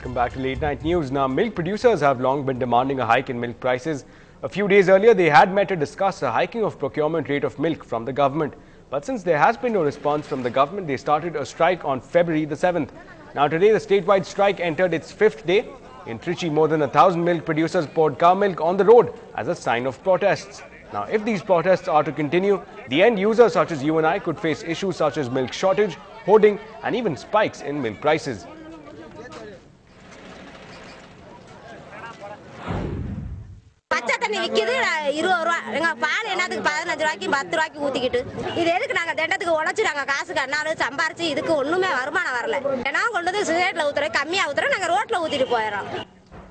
Welcome back to Late Night News. Now, milk producers have long been demanding a hike in milk prices. A few days earlier, they had met to discuss a hiking of procurement rate of milk from the government. But since there has been no response from the government, they started a strike on February the 7th. Now, today, the statewide strike entered its 5th day. In Trichy, more than 1,000 milk producers poured cow milk on the road as a sign of protests. Now, if these protests are to continue, the end users such as you and I could face issues such as milk shortage, hoarding, and even spikes in milk prices.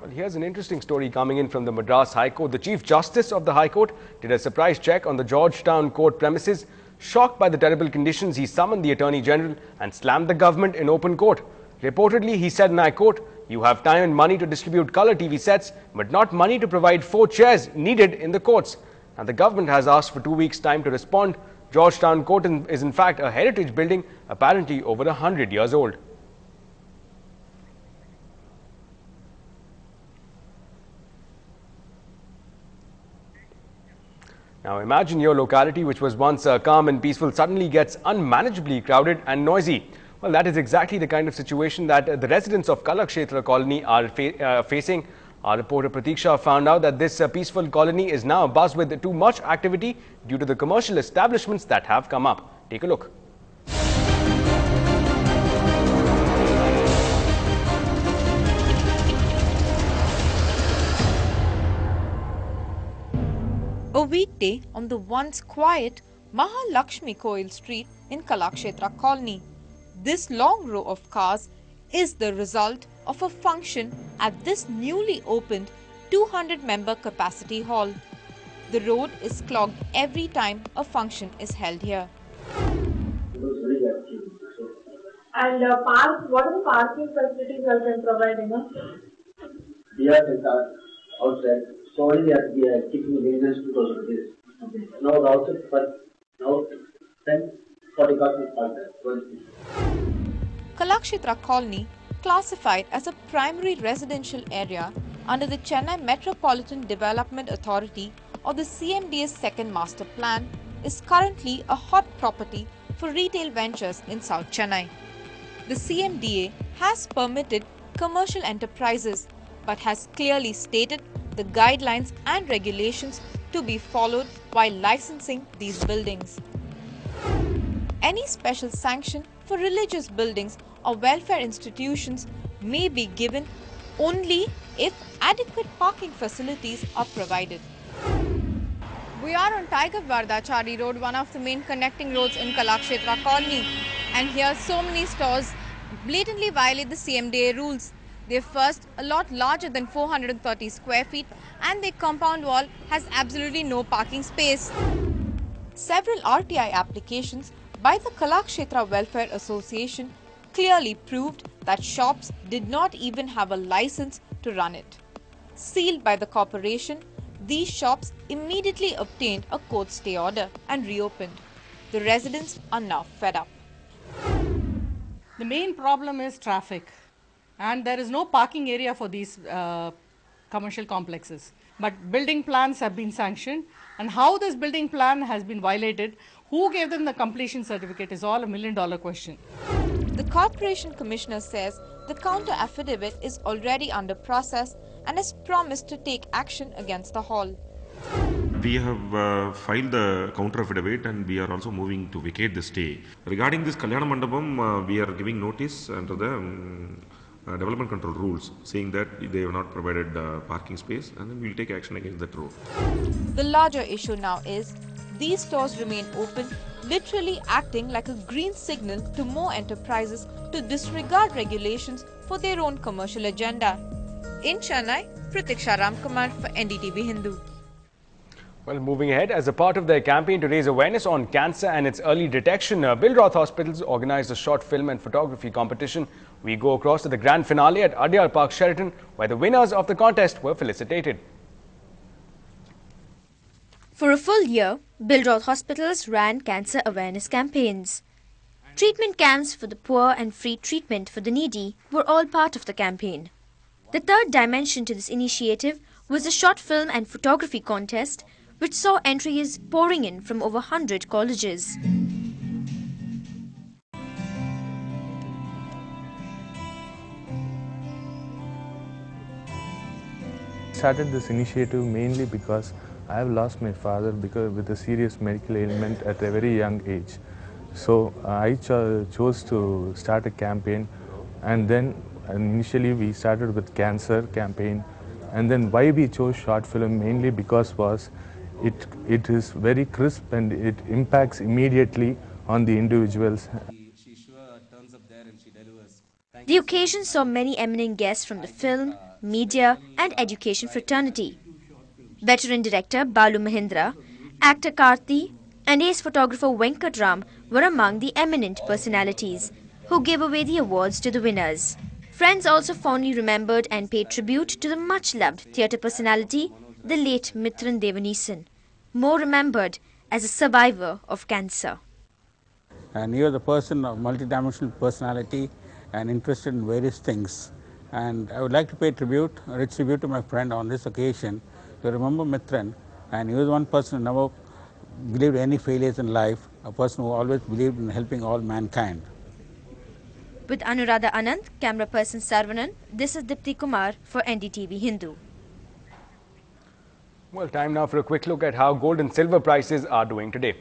Well, here's an interesting story coming in from the Madras High Court. The Chief Justice of the High Court did a surprise check on the Georgetown court premises. Shocked by the terrible conditions, he summoned the Attorney General and slammed the government in open court. Reportedly, he said, and I quote, "You have time and money to distribute color TV sets, but not money to provide 4 chairs needed in the courts." And the government has asked for 2 weeks' time to respond. Georgetown Court is in fact a heritage building, apparently over 100 years old. Now imagine your locality, which was once calm and peaceful, suddenly gets unmanageably crowded and noisy. Well, that is exactly the kind of situation that the residents of Kalakshetra colony are facing. Our reporter Pratiksha found out that this peaceful colony is now abuzz with too much activity due to the commercial establishments that have come up. Take a look. A weekday on the once quiet Mahalakshmi Koil street in Kalakshetra colony. This long row of cars is the result of a function at this newly opened 200-member capacity hall. The road is clogged every time a function is held here. And what are the parking facilities you can provide? We have the car outside. So only we are keeping maintenance because of this. Okay. Now the outside, but now 10-40 cars is parked there. Kalakshetra colony, classified as a primary residential area under the Chennai Metropolitan Development Authority or the CMDA's second master plan, is currently a hot property for retail ventures in South Chennai. The CMDA has permitted commercial enterprises but has clearly stated the guidelines and regulations to be followed while licensing these buildings. Any special sanction for religious buildings or welfare institutions may be given only if adequate parking facilities are provided. We are on Tiger Vardachari Road, one of the main connecting roads in Kalakshetra colony, and here so many stores blatantly violate the CMDA rules. They're first a lot larger than 430 square feet and their compound wall has absolutely no parking space. Several RTI applications by the Kalakshetra Welfare Association clearly proved that shops did not even have a license to run it. Sealed by the corporation, these shops immediately obtained a court stay order and reopened. The residents are now fed up. The main problem is traffic, and there is no parking area for these commercial complexes. But building plans have been sanctioned, and how this building plan has been violated, who gave them the completion certificate is all $1 million question. The Corporation Commissioner says the counter affidavit is already under process and has promised to take action against the hall. We have filed the counter affidavit and we are also moving to vacate the stay. Regarding this Kalyana Mandapam, we are giving notice under the development control rules, saying that they have not provided parking space, and then we will take action against that road. The larger issue now is these stores remain open, literally acting like a green signal to more enterprises to disregard regulations for their own commercial agenda. In Chennai, Pratiksha Ramkumar for NDTV Hindu. Well, moving ahead, as a part of their campaign to raise awareness on cancer and its early detection, Bill Roth Hospitals organized a short film and photography competition. We go across to the grand finale at Adyar Park, Sheraton, where the winners of the contest were felicitated. For a full year, Bill Roth Hospitals ran cancer awareness campaigns. Treatment camps for the poor and free treatment for the needy were all part of the campaign. The third dimension to this initiative was the short film and photography contest, which saw entries pouring in from over 100 colleges. I started this initiative mainly because I have lost my father with a serious medical ailment at a very young age. So I chose to start a campaign, and then initially we started with cancer campaign, and then why we chose short film mainly because it is very crisp and it impacts immediately on the individuals. The occasion saw many eminent guests from the film, media and education fraternity. Veteran director Balu Mahindra, actor Karthi and ace photographer Venkatram were among the eminent personalities who gave away the awards to the winners. Friends also fondly remembered and paid tribute to the much-loved theatre personality, the late Mithran Devanisan, more remembered as a survivor of cancer. And he was a person of multidimensional personality and interested in various things. And I would like to pay rich tribute to my friend on this occasion to remember Mithran. And he was one person who never believed any failures in life, a person who always believed in helping all mankind. With Anuradha Anand, camera person Sarvanan, this is Dipti Kumar for NDTV Hindu. Well, time now for a quick look at how gold and silver prices are doing today.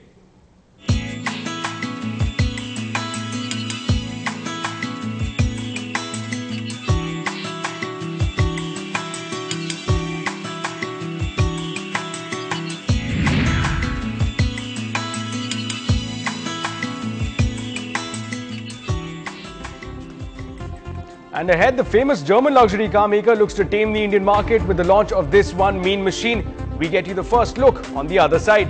And ahead, the famous German luxury car maker looks to tame the Indian market with the launch of this one mean machine. We get you the first look on the other side.